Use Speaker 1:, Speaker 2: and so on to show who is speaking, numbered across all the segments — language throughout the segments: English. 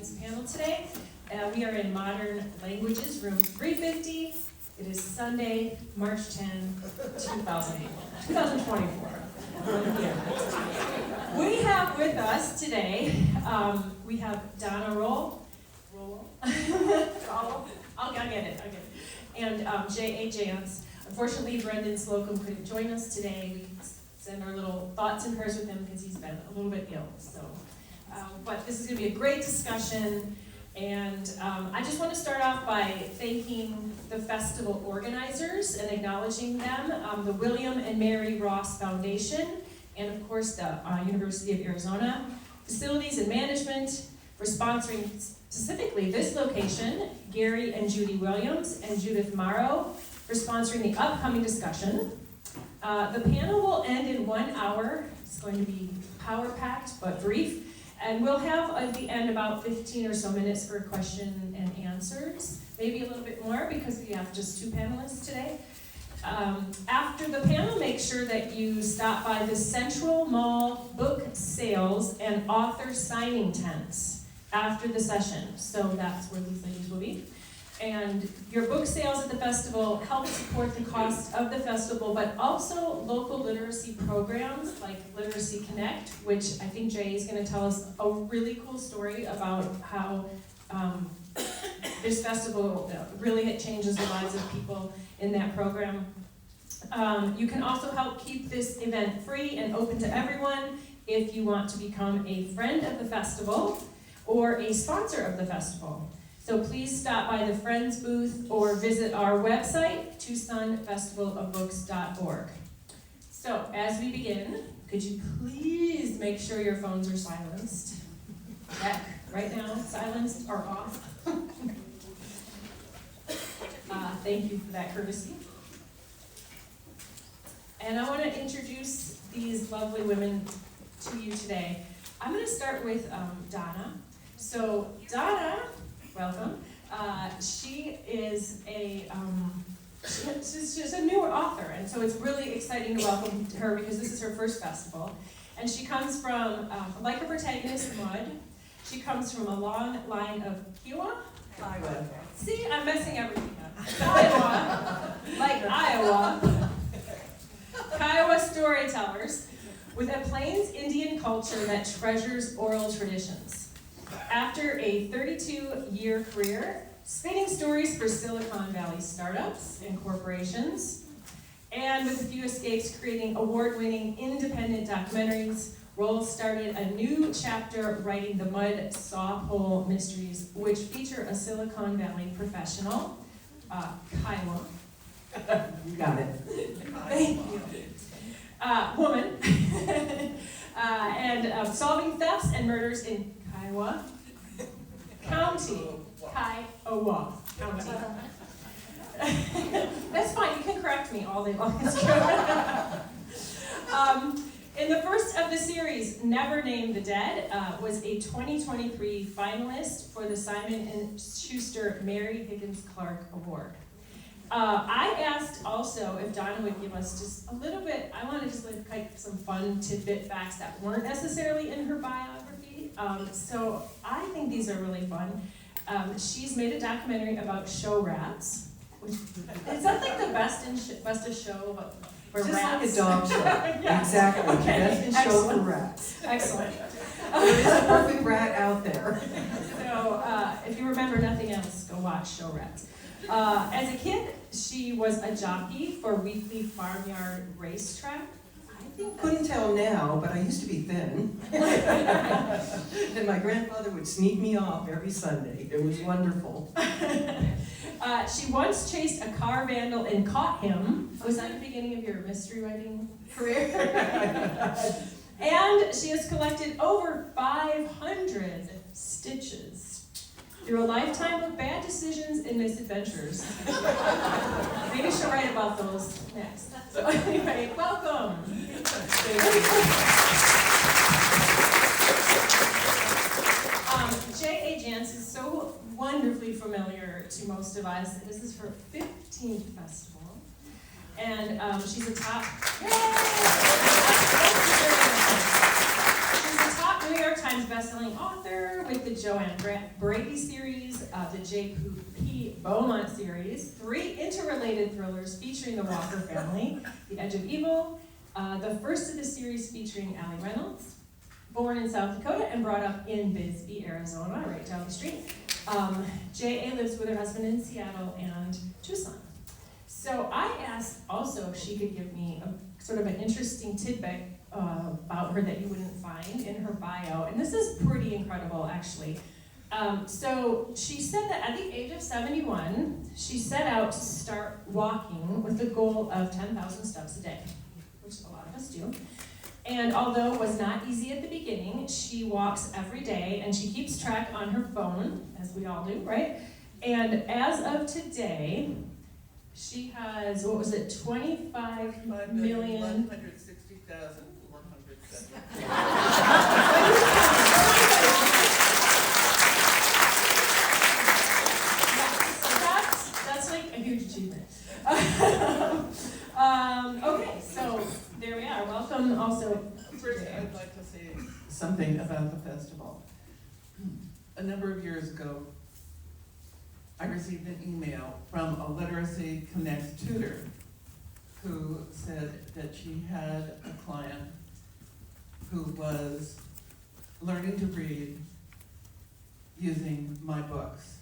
Speaker 1: Science panel today. We are in Modern Languages, room 350. It is Sunday, March 10, 2024. We have with us today, we have Donna Rowell. I'll get it. And J.A. Jance. Unfortunately, Brendan Slocum couldn't join us today. We send our little thoughts and prayers with him because he's been a little bit ill. So, but this is going to be a great discussion. And I just want to start off by thanking the festival organizers and acknowledging them, the William and Mary Ross Foundation, and of course the University of Arizona Facilities and Management for sponsoring specifically this location, Gary and Judy Williams and Judith Morrow for sponsoring the upcoming discussion. The panel will end in 1 hour. It's going to be power-packed but brief. And we'll have at the end about 15 or so minutes for question and answers. Maybe a little bit more because we have just 2 panelists today. After the panel, make sure that you stop by the Central Mall book sales and author signing tents after the session. So that's where these ladies will be. And your book sales at the festival help support the cost of the festival, but also local literacy programs like Literacy Connect, which I think Jay is going to tell us a really cool story about how this festival really changes the lives of people in that program. You can also help keep this event free and open to everyone if you want to become a friend of the festival or a sponsor of the festival. So please stop by the Friends booth or visit our website, TucsonFestivalofBooks.org. So as we begin, could you please make sure your phones are silenced? Check right now, silenced or off. Thank you for that courtesy. And I want to introduce these lovely women to you today. I'm going to start with Donna. So Donna, welcome. She is she's a newer author, and so it's really exciting to welcome her because this is her first festival. And she comes from, like her protagonist, Mud, she comes from a long line of Kiowa?
Speaker 2: Iowa.
Speaker 1: See, I'm messing everything up. Iowa, like Iowa. Kiowa storytellers with a Plains Indian culture that treasures oral traditions. After a 32-year career, spinning stories for Silicon Valley startups and corporations, and with a few escapes creating award-winning independent documentaries, Rowell started a new chapter writing the Mud Sawhole Mysteries, which feature a Silicon Valley professional, Kiowa.
Speaker 2: You got it.
Speaker 1: Thank you. Woman, and solving thefts and murders in Kiowa County. Kiowa County. That's fine, you can correct me all day long. In the first of the series, Never Name the Dead, was a 2023 finalist for the Simon & Schuster Mary Higgins Clark Award. I asked also if Donna would give us just a little bit, I want to just like some fun tidbit facts that weren't necessarily in her biography. So I think these are really fun. She's made a documentary about show rats. Which, is that like the best of show but for
Speaker 2: Just
Speaker 1: rats?
Speaker 2: like a dog show.
Speaker 1: Yes.
Speaker 2: Exactly.
Speaker 1: Okay.
Speaker 2: Best in show for rats.
Speaker 1: Excellent.
Speaker 2: There is a perfect rat out there.
Speaker 1: So if you remember nothing else, go watch Show Rats. As a kid, she was a jockey for Weekly Farmyard Racetrack.
Speaker 2: Couldn't tell now, but I used to be thin. And my grandfather would sneak me off every Sunday. It was wonderful.
Speaker 1: She once chased a car vandal and caught him. Was that the beginning of your mystery writing career? And she has collected over 500 stitches through a lifetime of bad decisions and misadventures. Maybe she'll write about those next. So anyway, welcome. J.A. Jance is so wonderfully familiar to most of us. This is her 15th festival. And she's a top... Yay! She's a top New York Times bestselling author with the Joanne Brady series, the J.P. Beaumont series, 3 interrelated thrillers featuring the Walker family, The Edge of Evil, the first of the series featuring Allie Reynolds, born in South Dakota and brought up in Bisbee, Arizona, right down the street. J.A. lives with her husband in Seattle and Tucson. So I asked also if she could give me a sort of an interesting tidbit about her that you wouldn't find in her bio. And this is pretty incredible, actually. So she said that at the age of 71, she set out to start walking with the goal of 10,000 steps a day, which a lot of us do. And although it was not easy at the beginning, she walks every day and she keeps track on her phone, as we all do, right? And as of today, she has,
Speaker 2: 25,160,170.
Speaker 1: That's like a huge achievement. Okay, so there we are. Welcome also.
Speaker 3: First, I'd like to say something about the festival. A number of years ago, I received an email from a Literacy Connect tutor who said that she had a client who was learning to read using my books.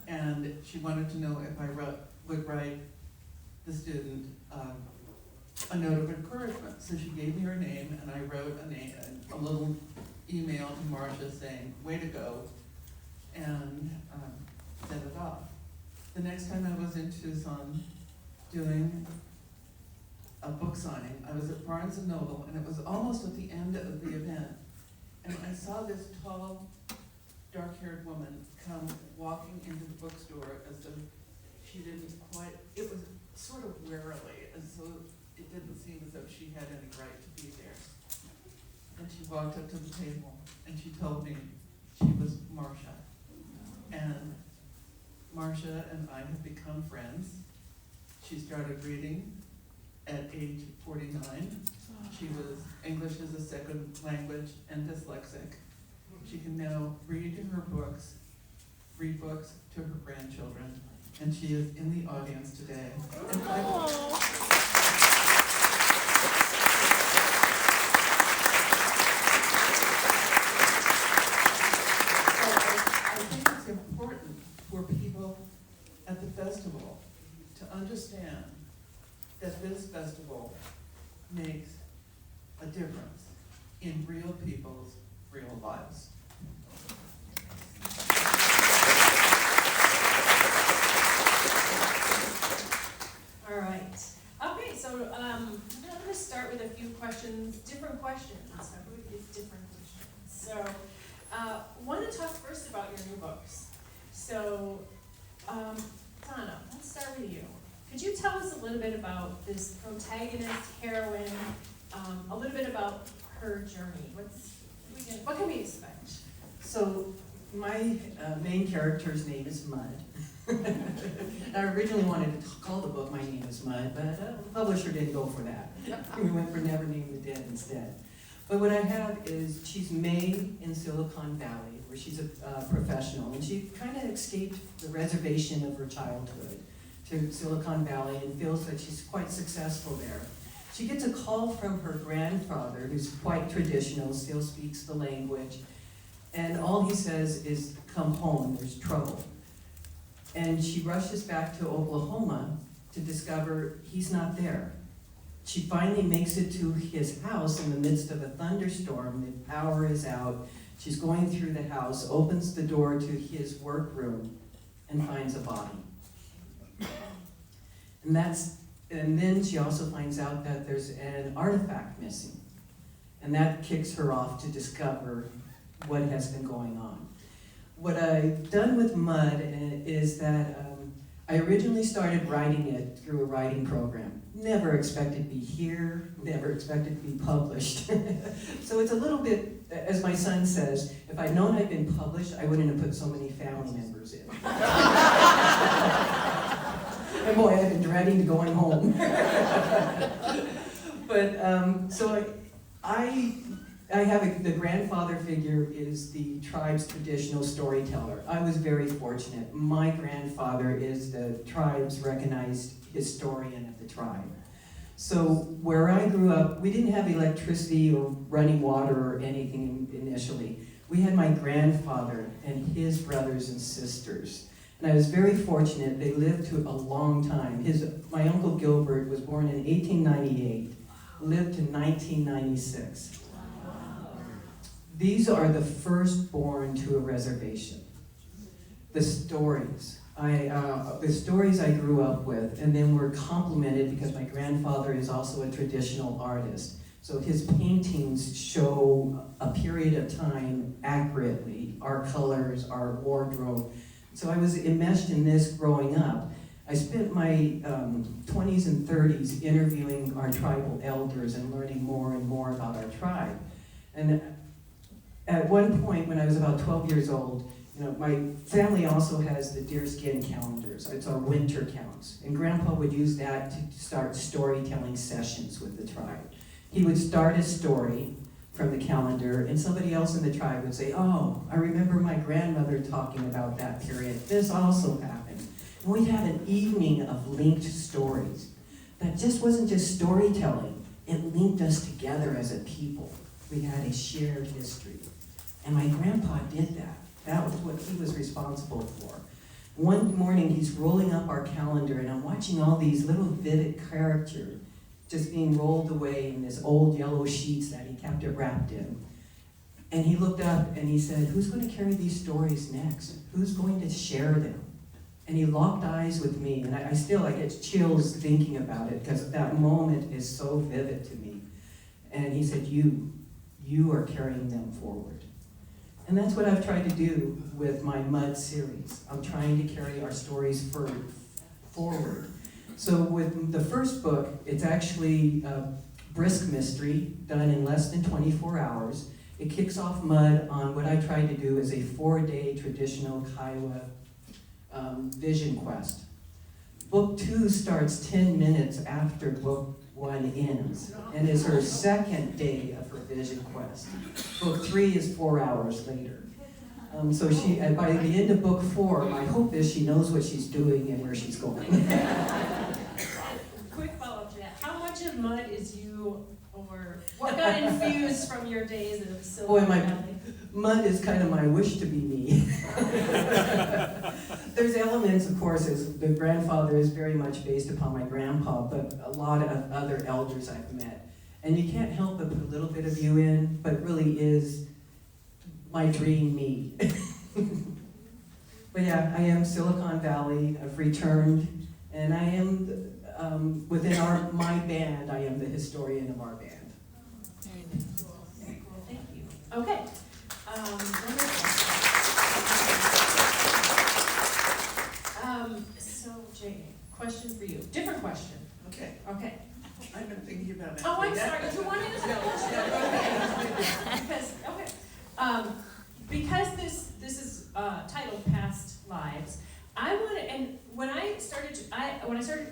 Speaker 3: And she wanted to know if I would write the student a note of encouragement. So she gave me her name, and I wrote a little email to Marcia saying, "Way to go," and sent it off. The next time I was in Tucson doing a book signing, I was at Barnes & Noble, and it was almost at the end of the event, and I saw this tall, dark-haired woman come walking into the bookstore as though she didn't quite, it was sort of warily, and so it didn't seem as though she had any right to be there. And she walked up to the table, and she told me she was Marcia. And Marcia and I have become friends. She started reading at age 49. She was English as a second language and dyslexic. She can now read her books, read books to her grandchildren, and she is in the audience today. And I think it's important for people at the festival to understand that this festival makes a difference in real people's real lives.
Speaker 1: All right. Okay, so I'm going to start with a few questions, different questions. Everybody gets different questions. So I want to talk first about your new books. So Donna, let's start with you. Could you tell us a little bit about this protagonist, heroine, a little bit about her journey? What can we expect?
Speaker 2: So my main character's name is Mud. I originally wanted to call the book My Name is Mud, but the publisher didn't go for that. We went for Never Name the Dead instead. But what I have is she's May in Silicon Valley, where she's a professional, and she kind of escaped the reservation of her childhood to Silicon Valley and feels that she's quite successful there. She gets a call from her grandfather, who's quite traditional, still speaks the language, and all he says is, "Come home, there's trouble." And she rushes back to Oklahoma to discover he's not there. She finally makes it to his house in the midst of a thunderstorm. The power is out. She's going through the house, opens the door to his workroom, and finds a body. And then she also finds out that there's an artifact missing. And that kicks her off to discover what has been going on. What I've done with Mud is that I originally started writing it through a writing program. Never expected to be here, never expected to be published. So it's a little bit, as my son says, if I'd known I'd been published, I wouldn't have put so many family members in. And boy, I've been dreading going home. But so I the grandfather figure is the tribe's traditional storyteller. I was very fortunate. My grandfather is the tribe's recognized historian of the tribe. So where I grew up, we didn't have electricity or running water or anything initially. We had my grandfather and his brothers and sisters. And I was very fortunate. They lived to a long time. My Uncle Gilbert was born in 1898, lived to 1996. These are the firstborn to a reservation. The stories I grew up with, and then were complemented because my grandfather is also a traditional artist. So his paintings show a period of time accurately, our colors, our wardrobe. So I was enmeshed in this growing up. I spent my 20s and 30s interviewing our tribal elders and learning more and more about our tribe. And at one point, when I was about 12 years old, my family also has the deerskin calendars. It's our winter counts. And Grandpa would use that to start storytelling sessions with the tribe. He would start a story from the calendar, and somebody else in the tribe would say, "Oh, I remember my grandmother talking about that period. This also happened." And we'd have an evening of linked stories. That just wasn't just storytelling. It linked us together as a people. We had a shared history. And my grandpa did that. That was what he was responsible for. One morning, he's rolling up our calendar, and I'm watching all these little vivid characters just being rolled away in this old yellow sheets that he kept it wrapped in. And he looked up and he said, "Who's going to carry these stories next? Who's going to share them?" And he locked eyes with me, and I get chills thinking about it because that moment is so vivid to me. And he said, you are carrying them forward. And that's what I've tried to do with my Mud series. I'm trying to carry our stories forward. So with the first book, it's actually a brisk mystery done in less than 24 hours. It kicks off Mud on what I tried to do as a 4-day traditional Kiowa vision quest. Book 2 starts 10 minutes after book 1 ends and is her second day of her vision quest. Book 3 is 4 hours later. So by the end of book 4, my hope is she knows what she's doing and where she's going.
Speaker 1: Quick follow-up to that. How much of Mud is you, or what got infused from your days of Silicon Valley?
Speaker 2: Mud is kind of my wish to be me. There's elements, of course, as the grandfather is very much based upon my grandpa, but a lot of other elders I've met. And you can't help but put a little bit of you in, but it really is my dream me. But yeah, I am Silicon Valley. I've returned, and I am, within my band, I am the historian of our band.
Speaker 1: Very cool. Thank you. Okay. So Jay, question for you. Different question.
Speaker 3: Okay,
Speaker 1: Okay.
Speaker 3: I've been thinking about it.
Speaker 1: Oh, I'm sorry. Did you want me to say because this is titled Past Lives. I want to, and when I started to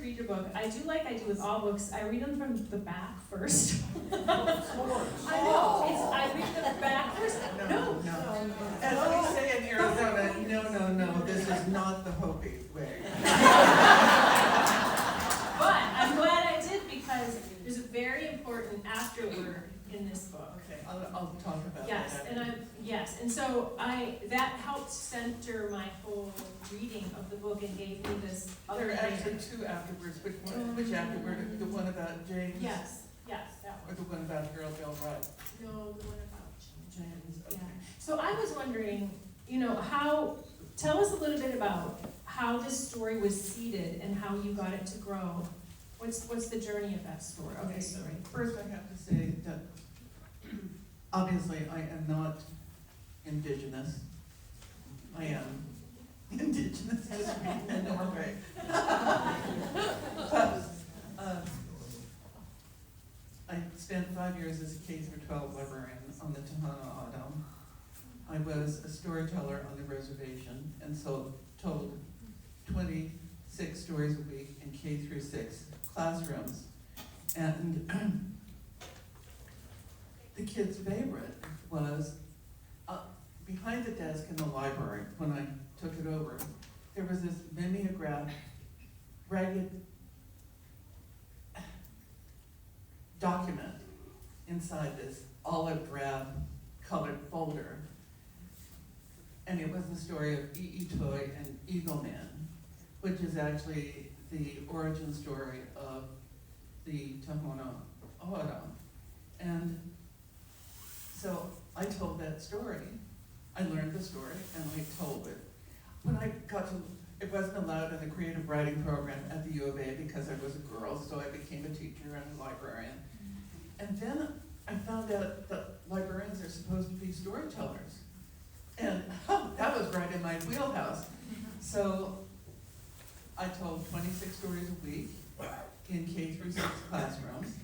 Speaker 1: read your book, I do like I do with all books. I read them from the back first. I know. I read the back first. No.
Speaker 3: As we say in Arizona, no, this is not the Hopi way.
Speaker 1: But I'm glad I did because there's a very important afterword in this book.
Speaker 3: Okay, I'll talk about
Speaker 1: Yes,
Speaker 3: that.
Speaker 1: and so that helped center my whole reading of the book and gave me this other
Speaker 3: There are
Speaker 1: idea.
Speaker 3: actually 2 afterwards. Which afterward? The one about James?
Speaker 1: Yes, that
Speaker 3: Or
Speaker 1: one.
Speaker 3: the one about Harold Bell Wright?
Speaker 1: No, the one about
Speaker 3: James, okay.
Speaker 1: yeah. So I was wondering, tell us a little bit about how this story was seeded and how you got it to grow. What's the journey of that story?
Speaker 3: Okay,
Speaker 1: so
Speaker 3: first I have to say that obviously I am not indigenous. I am indigenous to Sweden and Norway. But I spent 5 years as a K-12 librarian on the Tohono O'odham. I was a storyteller on the reservation and so told 26 stories a week in K-6 classrooms. And the kids' favorite was behind the desk in the library, when I took it over, there was this mimeograph, ragged document inside this olive drab colored folder. And it was the story of E.E. Toy and Eagle Man, which is actually the origin story of the Tohono O'odham. And so I told that story. I learned the story and I told it. When I got to, it wasn't allowed in the creative writing program at the U of A because I was a girl, so I became a teacher and a librarian. And then I found out that librarians are supposed to be storytellers. And that was right in my wheelhouse. So I told 26 stories a week in K-6 classrooms.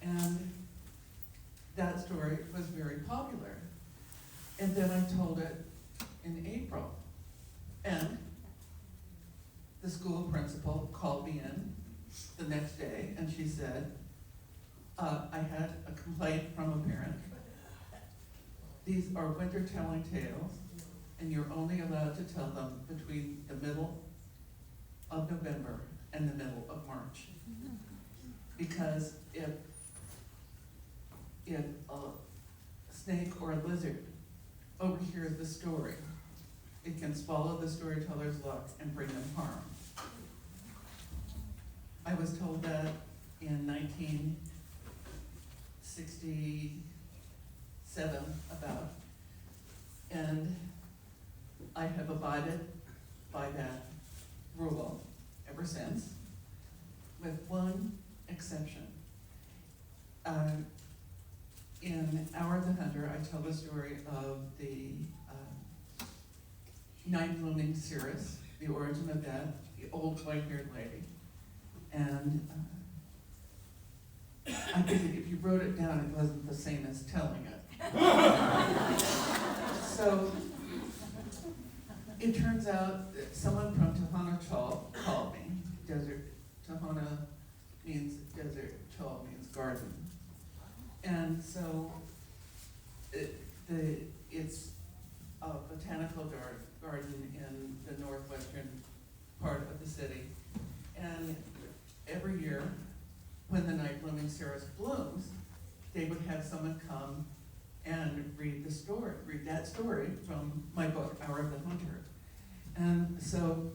Speaker 3: And that story was very popular. And then I told it in April. And the school principal called me in the next day and she said, I had a complaint from a parent. These are winter telling tales, and you're only allowed to tell them between the middle of November and the middle of March. Because if a snake or a lizard overhears the story, it can swallow the storyteller's luck and bring them harm. I was told that in 1967 about, and I have abided by that rule ever since, with one exception. In Hour of the Hunter, I tell the story of the night blooming cirrus, the origin of that, the old white-haired lady. And I figured if you wrote it down, it wasn't the same as telling it. So it turns out that someone from Tohono Chal called me. Tohono means desert, Chal means garden. And so it's a botanical garden in the northwestern part of the city. And every year, when the night blooming cirrus blooms, they would have someone come and read that story from my book, Hour of the Hunter. And so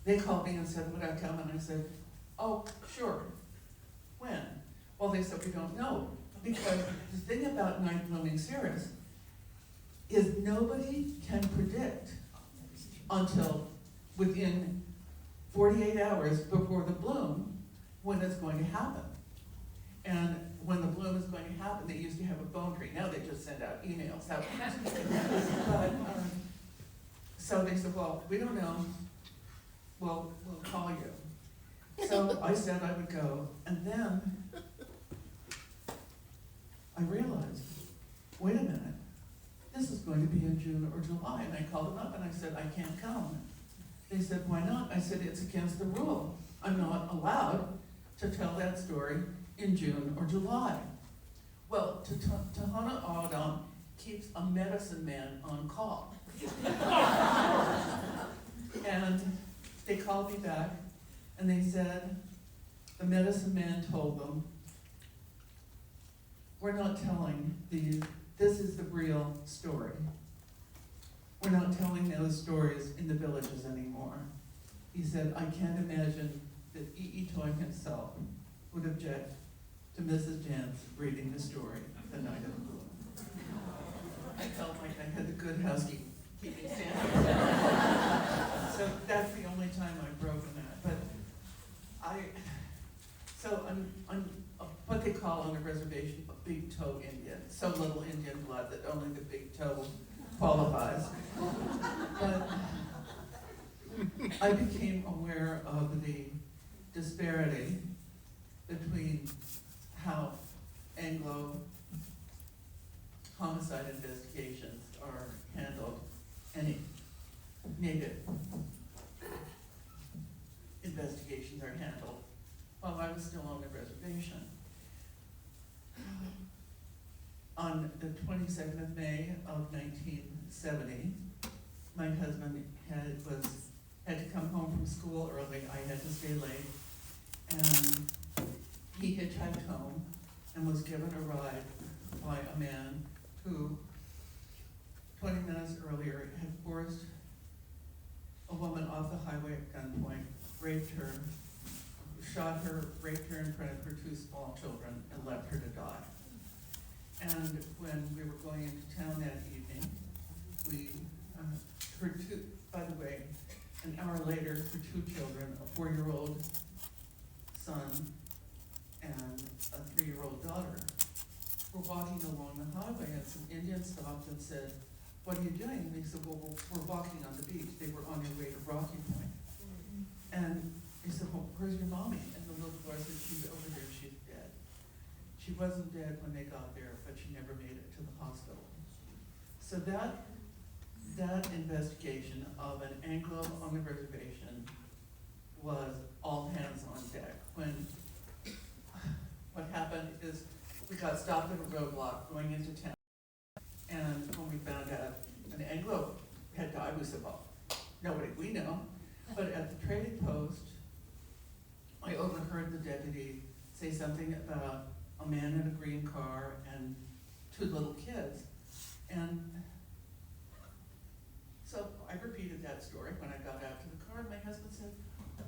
Speaker 3: they called me and said, would I come? And I said, oh, sure. When? Well, they said, we don't know. Because the thing about night blooming cirrus is nobody can predict until within 48 hours before the bloom when it's going to happen. And when the bloom is going to happen, they used to have a phone tree. Now they just send out emails. But, so they said, well, we don't know. Well, we'll call you. So I said I would go. And then I realized, wait a minute, this is going to be in June or July. And I called them up and I said, I can't come. They said, why not? I said, it's against the rule. I'm not allowed to tell that story in June or July. Well, Tohono O'odham keeps a medicine man on call. And they called me back and they said, the medicine man told them, we're not telling this is the real story. We're not telling those stories in the villages anymore. He said, I can't imagine that E.E. Toy himself would object to Mrs. Jance reading the story The Night of the Bloom. I felt like I had the good housekeeping standards. So that's the only time I've broken that. But I'm what they call on the reservation a big toe Indian. So little Indian blood that only the big toe qualifies. But I became aware of the disparity between how Anglo homicide investigations are handled and Native investigations are handled while I was still on the reservation. On the 22nd of May of 1970, my husband had to come home from school early. I had to stay late. And he hitchhiked home and was given a ride by a man who, 20 minutes earlier, had forced a woman off the highway at gunpoint, raped her, shot her, raped her in front of her two small children, and left her to die. And when we were going into town that evening, we heard two, by the way, an hour later, her two children, a 4-year-old son and a 3-year-old daughter, were walking along the highway, and some Indians stopped and said, "What are you doing?" And they said, "Well, we're walking on the beach." They were on their way to Rocky Point. And they said, "Well, where's your mommy?" And the little boy said, "She's over there, she's dead." She wasn't dead when they got there, but she never made it to the hospital. So that investigation of an Anglo on the reservation was all hands on deck. When what happened is we got stopped at a roadblock going into town, and when we found out an Anglo had died, we said, "Well, nobody we know." But at the trading post, I overheard the deputy say something about a man in a green car and 2 little kids. And so I repeated that story when I got out to the car, and my husband said,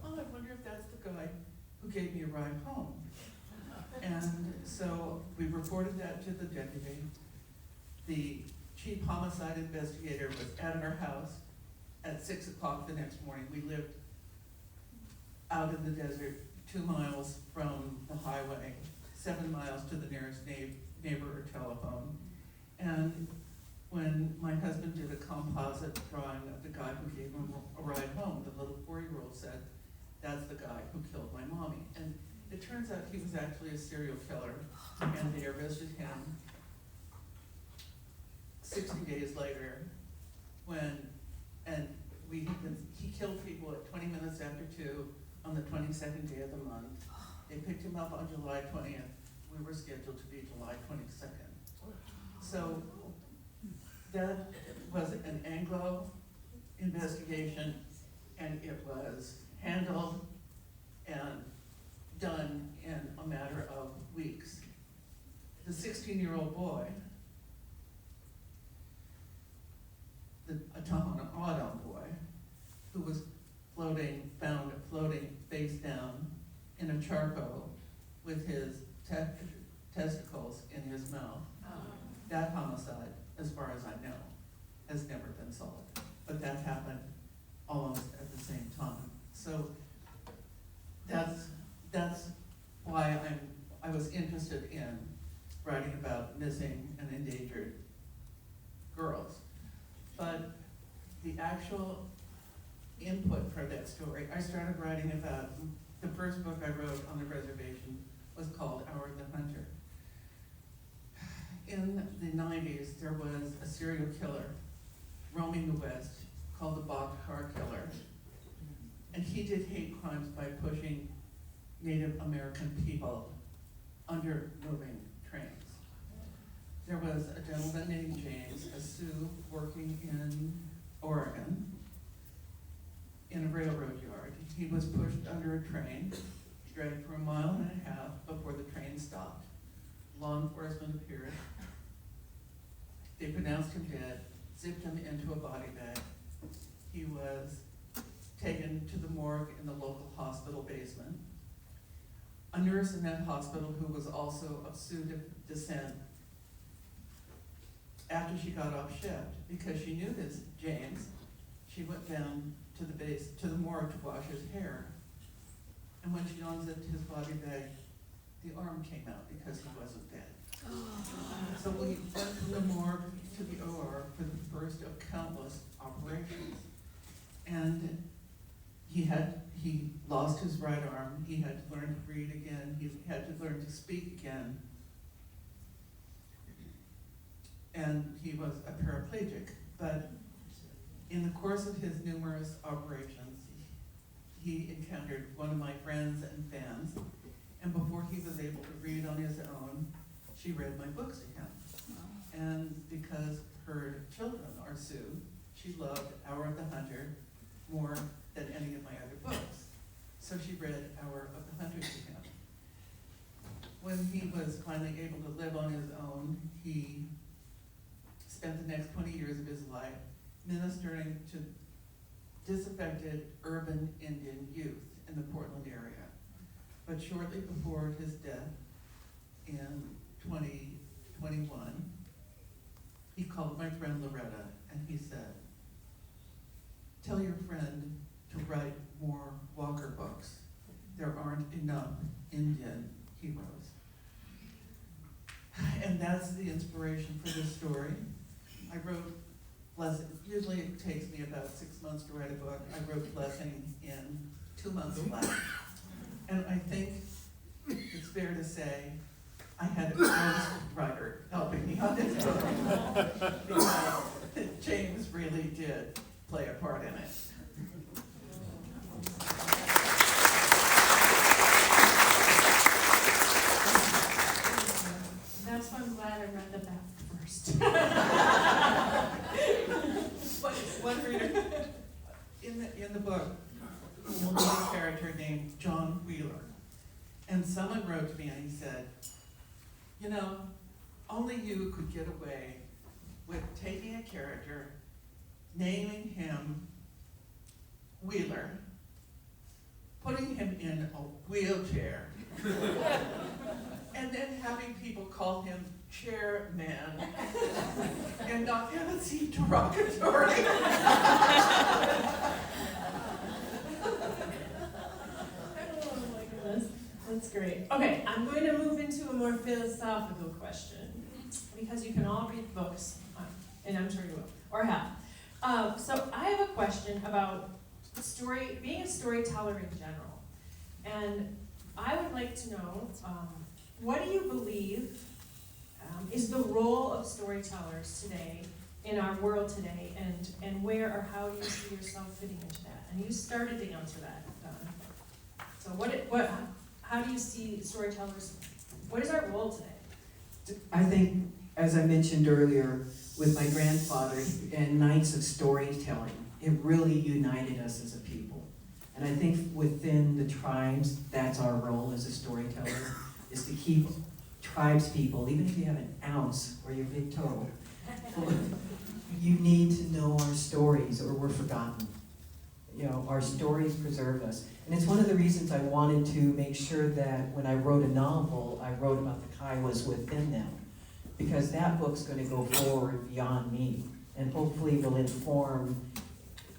Speaker 3: "Oh, I wonder if that's the guy who gave me a ride home." And so we reported that to the deputy. The chief homicide investigator was at our house at 6 o'clock the next morning. We lived out in the desert, 2 miles from the highway, 7 miles to the nearest neighbor or telephone. And when my husband did a composite drawing of the guy who gave him a ride home, the little 4-year-old said, "That's the guy who killed my mommy." And it turns out he was actually a serial killer, and they arrested him 60 days later he killed people at 20 minutes after 2 on the 22nd day of the month. They picked him up on July 20th. We were scheduled to be July 22nd. So that was an Anglo investigation, and it was handled and done in a matter of weeks. The 16-year-old boy, a Tohono boy, who was found floating face down in a charco with his testicles in his mouth. That homicide, as far as I know, has never been solved. But that happened almost at the same time. So that's why I was interested in writing about missing and endangered girls. But the actual input for that story, I started writing about, the first book I wrote on the reservation was called Howard the Hunter. In the 90s, there was a serial killer roaming the West called the Boxcar Killer. And he did hate crimes by pushing Native American people under moving trains. There was a gentleman named Jance, a Sioux, working in Oregon in a railroad yard. He was pushed under a train, dragged for 1.5 miles before the train stopped. Law enforcement appeared. They pronounced him dead, zipped him into a body bag. He was taken to the morgue in the local hospital basement. A nurse in that hospital who was also of Sioux descent, after she got off shift, because she knew this James, she went down to the morgue to wash his hair. And when she unzipped his body bag, the arm came out because he wasn't dead. So we went from the morgue to the OR for the first of countless operations. And he lost his right arm, he had to learn to read again, he had to learn to speak again. And he was a paraplegic, but in the course of his numerous operations, he encountered one of my friends and fans, and before he was able to read on his own, she read my books to him. And because her children are Sioux, she loved Hour of the Hunter more than any of my other books. So she read Hour of the Hunter to him. When he was finally able to live on his own, he spent the next 20 years of his life ministering to disaffected urban Indian youth in the Portland area. But shortly before his death in 2021, he called my friend Loretta and he said, "Tell your friend to write more Walker books. There aren't enough Indian heroes." And that's the inspiration for this story. I wrote Blessing. Usually it takes me about 6 months to write a book. I wrote Blessing in 2 months flat. And I think it's fair to say I had a ghostwriter helping me on this book. Because James really did play a part in it.
Speaker 1: That's why I'm glad I read the back first.
Speaker 3: One reader in the book, we'll meet a character named John Wheeler. And someone wrote to me and he said, "You know, only you could get away with taking a character, naming him Wheeler, putting him in a wheelchair, and then having people call him Chairman, and not have it seem derogatory."
Speaker 1: Oh my goodness, that's great. Okay, I'm going to move into a more philosophical question, because you can all read books, and I'm sure you will, or have. So I have a question about being a storyteller in general. And I would like to know, what do you believe is the role of storytellers today, in our world today, and where or how do you see yourself fitting into that? And you started to answer that, Don. So how do you see storytellers, what is our role today?
Speaker 2: I think, as I mentioned earlier, with my grandfather and nights of storytelling, it really united us as a people. And I think within the tribes, that's our role as a storyteller, is to keep tribes people, even if you have an ounce or your big toe, you need to know our stories or we're forgotten. You know, our stories preserve us. And it's one of the reasons I wanted to make sure that when I wrote a novel, I wrote about the Kiowas within them. Because that book's going to go forward beyond me and hopefully will inform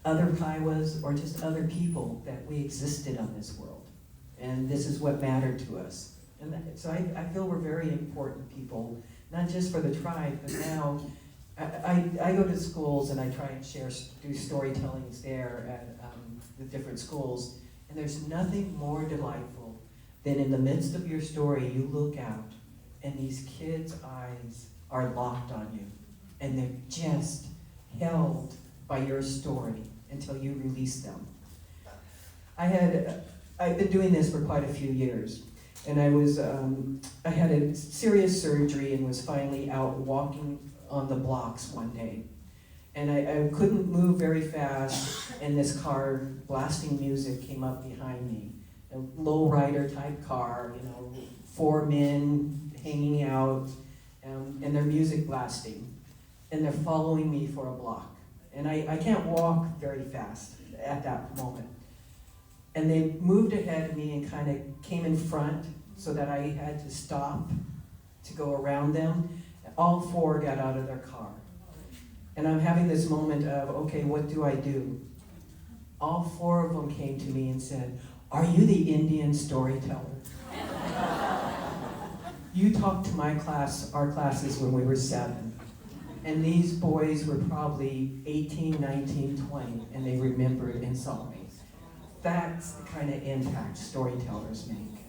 Speaker 2: other Kiowas or just other people that we existed on this world. And this is what mattered to us. And so I feel we're very important people, not just for the tribe, but now I go to schools and I try and do storytellings there at the different schools. And there's nothing more delightful than in the midst of your story, you look out and these kids' eyes are locked on you. And they're just held by your story until you release them. I've been doing this for quite a few years. And I had a serious surgery and was finally out walking on the blocks one day. And I couldn't move very fast, and this car, blasting music, came up behind me. A lowrider type car, 4 men hanging out, and their music blasting. And they're following me for a block. And I can't walk very fast at that moment. And they moved ahead of me and kind of came in front so that I had to stop to go around them. All 4 got out of their car. And I'm having this moment of, okay, what do I do? All 4 of them came to me and said, "Are you the Indian storyteller? You talked to our classes when we were 7. And these boys were probably 18, 19, 20, and they remembered and saw me." That's the kind of impact storytellers make.